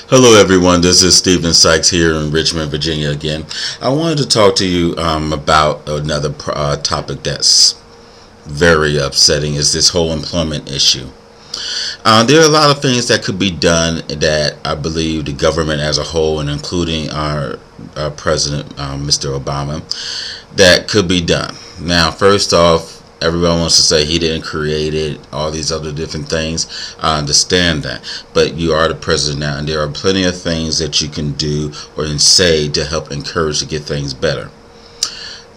Hello, everyone. This is Stephen Sykes here in Richmond, Virginia again. I wanted to talk to you about another topic that's very upsetting is this whole employment issue. There are a lot of things that could be done that I believe the government as a whole, and including our president, Mr. Obama, that could be done. Now, first off, everyone wants to say he didn't create it, all these other different things. I understand that. But you are the president now, and there are plenty of things that you can do or can say to help encourage to get things better.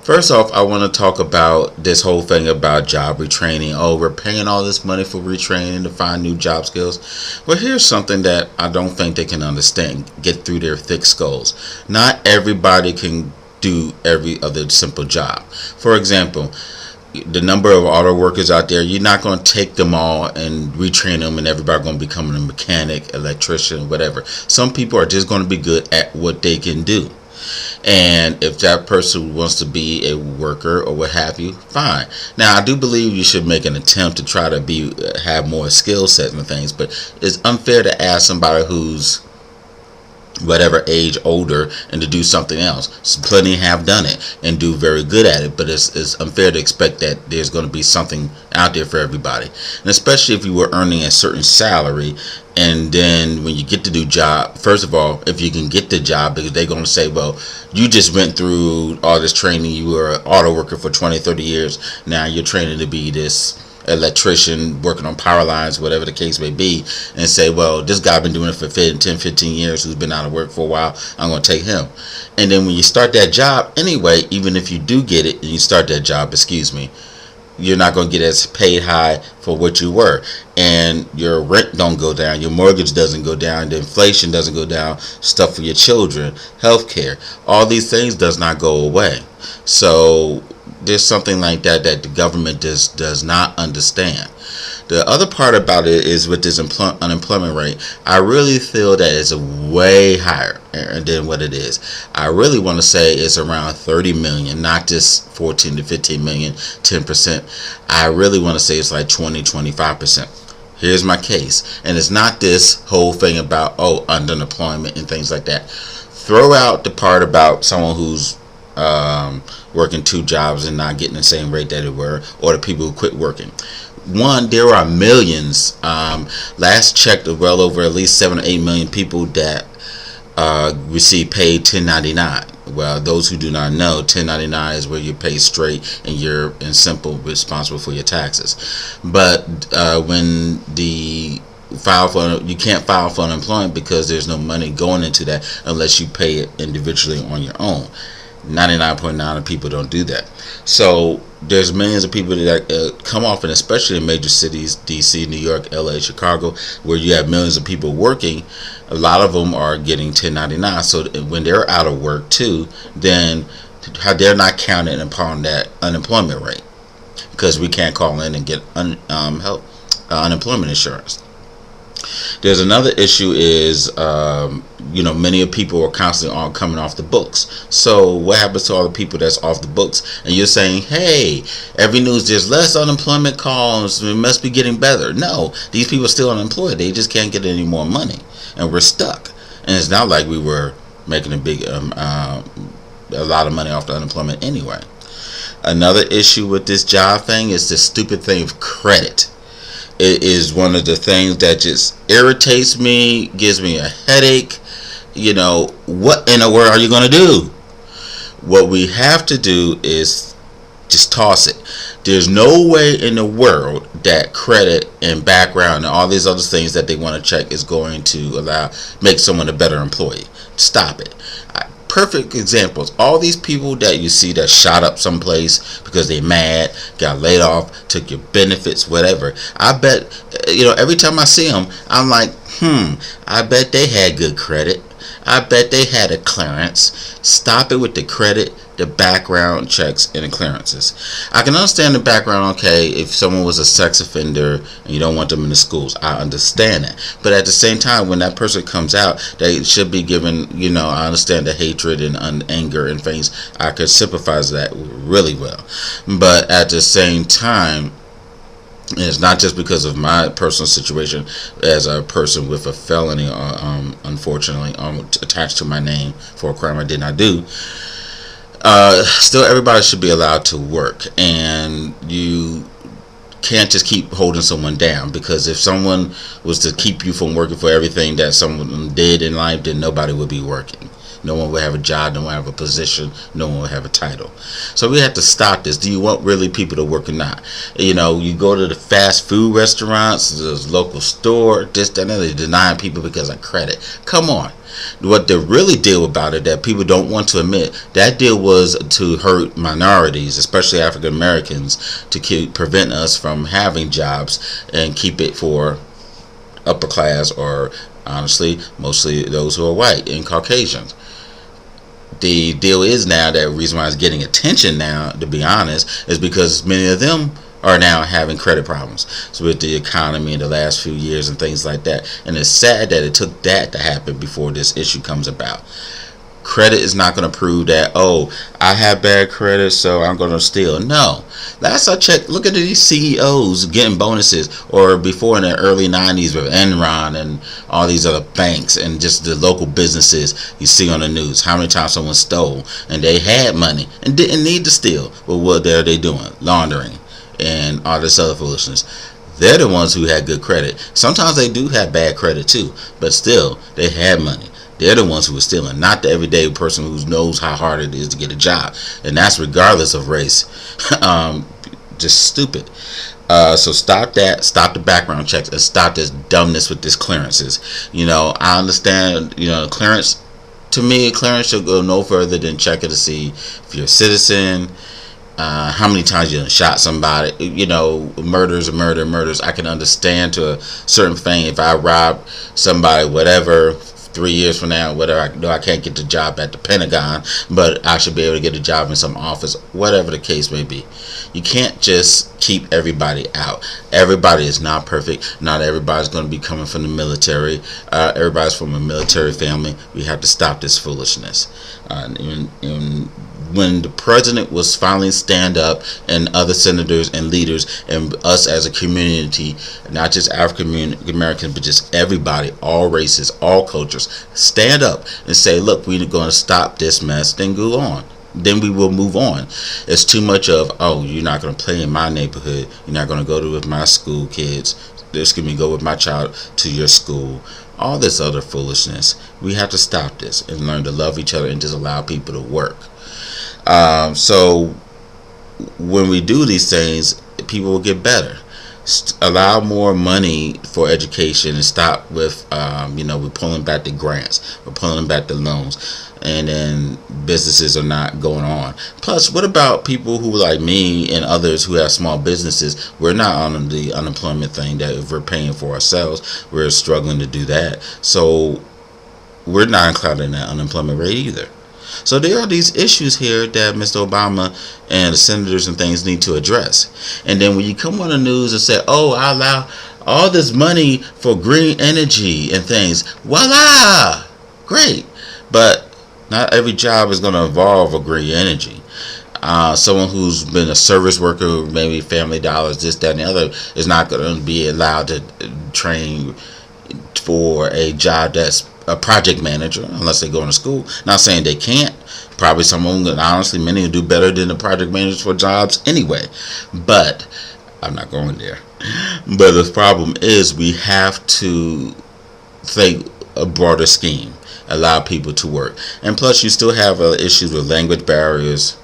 First off, I want to talk about this whole thing about job retraining. Oh, we're paying all this money for retraining to find new job skills. Well, here's something that I don't think they can understand, get through their thick skulls. Not everybody can do every other simple job. For example, the number of auto workers out there, you're not going to take them all and retrain them and everybody going to become a mechanic, electrician, whatever. Some people are just going to be good at what they can do. And if that person wants to be a worker or what have you, fine. Now, I do believe you should make an attempt to try to have more skill sets and things, but it's unfair to ask somebody who's whatever age older and to do something else. Plenty have done it and do very good at it, but it's unfair to expect that there's going to be something out there for everybody, and especially if you were earning a certain salary, and then when you get to do job, first of all, if you can get the job, because they're going to say, well, you just went through all this training, you were an auto worker for 20-30 years, now you're training to be this electrician working on power lines, whatever the case may be, and say, well, this guy been doing it for 10-15 years, who's been out of work for a while, I'm going to take him. And then when you start that job anyway, even if you do get it and you start that job, you're not going to get as paid high for what you were, and your rent don't go down, your mortgage doesn't go down, the inflation doesn't go down, stuff for your children, health care, all these things does not go away. So there's something like that the government does not understand. The other part about it is with this unemployment rate, I really feel that it's way higher than what it is. I really want to say it's around 30 million, not just 14 to 15 million, 10%. I really want to say it's like 20-25%. Here's my case, and it's not this whole thing about underemployment and things like that. Throw out the part about someone who's working two jobs and not getting the same rate that they were, or the people who quit working. One, there are millions. Last checked, well over at least 7 or 8 million people that receive paid 1099. Well, those who do not know, 1099 is where you pay straight and you're in simple responsible for your taxes. But when you can't file for unemployment because there's no money going into that unless you pay it individually on your own. 99.9% of people don't do that. So there's millions of people that come off, and especially in major cities, DC, New York, LA, Chicago, where you have millions of people working. A lot of them are getting 1099. So when they're out of work too, then they're not counted upon that unemployment rate, because we can't call in and get unemployment insurance. There's another issue is, many people are constantly coming off the books. So what happens to all the people that's off the books? And you're saying, hey, every news there's less unemployment calls, it must be getting better. No, these people are still unemployed. They just can't get any more money, and we're stuck. And it's not like we were making a lot of money off the unemployment anyway. Another issue with this job thing is this stupid thing of credit. It is one of the things that just irritates me, gives me a headache. What in the world are you going to do? What we have to do is just toss it. There's no way in the world that credit and background and all these other things that they want to check is going to make someone a better employee. Stop it. Perfect examples. All these people that you see that shot up someplace because they mad, got laid off, took your benefits, whatever. I bet, every time I see them, I'm like, I bet they had good credit. I bet they had a clearance. Stop it with the credit, the background checks, and the clearances. I can understand the background, okay, if someone was a sex offender and you don't want them in the schools. I understand that. But at the same time, when that person comes out, they should be given, I understand the hatred and anger and things. I could sympathize with that really well. But at the same time, And it's not just because of my personal situation as a person with a felony, unfortunately, attached to my name for a crime I did not do. Still, everybody should be allowed to work, and you can't just keep holding someone down, because if someone was to keep you from working for everything that someone did in life, then nobody would be working. No one would have a job, no one would have a position, no one would have a title. So we have to stop this. Do you want really people to work or not? You know, you go to the fast food restaurants, the local store, this, that, and they're denying people because of credit. Come on. What the really deal about it that people don't want to admit, that deal was to hurt minorities, especially African Americans, to prevent us from having jobs and keep it for upper class, or honestly mostly those who are white and Caucasians. The deal is now that reason why it's getting attention now, to be honest, is because many of them are now having credit problems. So with the economy in the last few years and things like that. And it's sad that it took that to happen before this issue comes about. Credit is not going to prove that, oh, I have bad credit, so I'm going to steal. No. Last I checked, look at these CEOs getting bonuses, or before in the early 90s with Enron and all these other banks and just the local businesses you see on the news. How many times someone stole and they had money and didn't need to steal. But what are they doing? Laundering and all this other foolishness. They're the ones who had good credit. Sometimes they do have bad credit too, but still, they had money. They're the ones who are stealing, not the everyday person who knows how hard it is to get a job. And that's regardless of race. Just stupid. So stop that. Stop the background checks and stop this dumbness with this clearances. You know, I understand, you know, clearance, to me, clearance should go no further than checking to see if you're a citizen, how many times you shot somebody. You know, murders are murders. I can understand to a certain thing if I rob somebody, whatever, 3 years from now, whether I know I can't get the job at the Pentagon, but I should be able to get a job in some office, whatever the case may be. You can't just keep everybody out. Everybody is not perfect. Not everybody's going to be coming from the military. Everybody's from a military family. We have to stop this foolishness. When the president was finally stand up, and other senators and leaders and us as a community, not just African Americans, but just everybody, all races, all cultures, stand up and say, look, we're going to stop this mess, then go on. Then we will move on. It's too much of, oh, you're not going to play in my neighborhood. You're not going to go to with my school kids. This can go with my child to your school. All this other foolishness. We have to stop this and learn to love each other and just allow people to work. So when we do these things, people will get better. Allow more money for education and stop with, we're pulling back the grants, we're pulling back the loans, and then businesses are not going on. Plus, what about people who, like me and others who have small businesses? We're not on the unemployment thing that if we're paying for ourselves, we're struggling to do that. So we're not included in that unemployment rate either. So there are these issues here that Mr. Obama and the senators and things need to address. And then when you come on the news and say, oh, I allow all this money for green energy and things, voila, great. But not every job is going to involve a green energy. Someone who's been a service worker, maybe Family Dollars, this, that, and the other, is not going to be allowed to train for a job that's a project manager unless they go to school. Not saying they can't. Probably someone, honestly, many will do better than the project managers for jobs anyway. But I'm not going there. But the problem is we have to think a broader scheme, allow people to work. And plus, you still have issues with language barriers,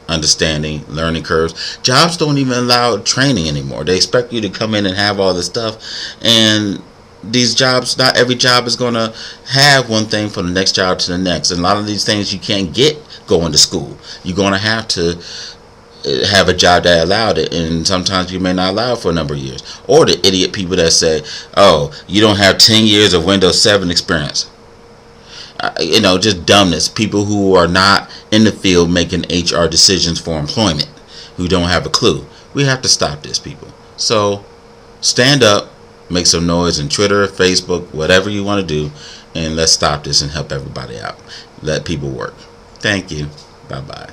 understanding, learning curves. Jobs don't even allow training anymore. They expect you to come in and have all this stuff, and these jobs, not every job is going to have one thing from the next job to the next. And a lot of these things you can't get going to school. You're going to have a job that allowed it, and sometimes you may not allow it for a number of years. Or the idiot people that say, oh, you don't have 10 years of Windows 7 experience. Just dumbness. People who are not in the field making HR decisions for employment, who don't have a clue. We have to stop this, people. So stand up, make some noise on Twitter, Facebook, whatever you want to do, and let's stop this and help everybody out. Let people work. Thank you. Bye-bye.